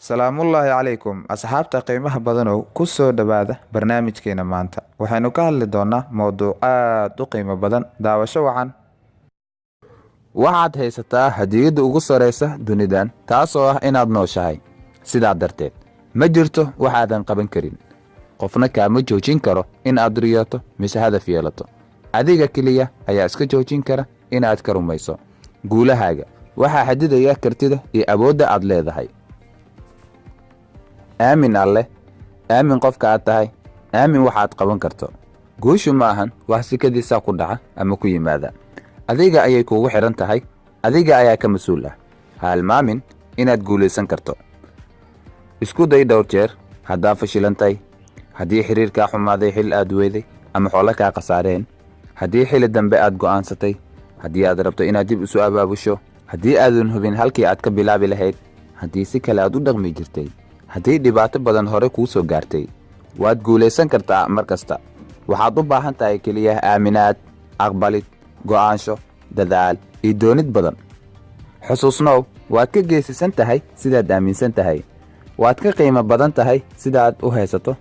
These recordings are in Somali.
salaamullaahi calaykum asxaabta qiimaha badanow ku soo dhawaada barnaamijkeena maanta waxaynu ka hadli doonaa mowduuc aad u qiimo badan daawasho wacan. Waxaad haysataa hadiyadda ugu sareysa dunidan taasoo ah inaad nooshahay. Sidaa darteed ma jirto waxaadan qaban karin. Qofna kaama joojin karo in aad riyoto mise hadaf yeelato. Adiga keliya ayaa iska joojin kara inaad ka rumayso guulahaaga. Waxaa xadidaya kartida iyo awoodda aad leedahay. aamin alle, aamin qofka aad tahay, aamin waxaad qaban karto. Guushu ma ahan wax sikadiisa ku dhaca ama ku yimaada. Adiga ayay kugu xiran tahay, adiga ayaa ka mas'uul ah. Ha hilmaamin inaad guulaysan karto. Isku day dhowr jeer haddaa fashilantay, haddii xiriirkaa xumaaday xil aad weyday ama xoolo kaa khasaareen, haddii xili dambe aad go'aansatay, haddii aad rabto inaad dib isu abaabusho, haddii aadan hubin halkii aad ka bilaabi lahayd, haddii si kale aad u dhaqmi jirtay, haddii dhibaato badan hore kuu soo gaartay, waad guulaysan kartaa mar kasta. Waxaad u baahan tahay keliya aaminaad, aqbalid, go'aansho, dadaal iyo doonid badan. Xusuusnow, waad ka geesisan tahay sidaad aaminsan tahay. Waad ka qiimo badan tahay sidaad u haysato.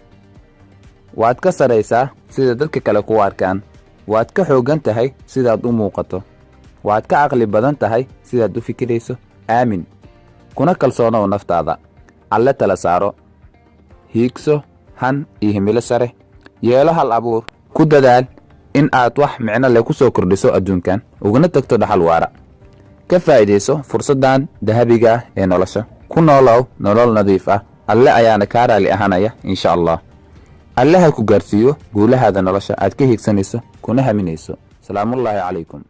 Waad ka saraysaa sida dadka kale ku arkaan. Waad ka xooggan tahay sidaad u muuqato. Waad ka aqli badan tahay sidaad u fikirayso. Aamin, kuna kalsoonow naftaada. Alle tala saaro, hiigso han iyo himilo sare, yeelo hal abuur, ku dadaal in aad wax micno leh ku soo kordhiso adduunkan, uguna tagto dhaxal waara. Ka faa'iidayso fursaddan dahabiga ah ee nolosha. Ku noolow nolol nadiif ah. Alle ayaana kaa raali ahaanaya insha Allah. Alle ha ku gaarsiiyo guulahaada nolosha aad ka hiigsanayso kuna haminayso. Salaamullaahi calaykum.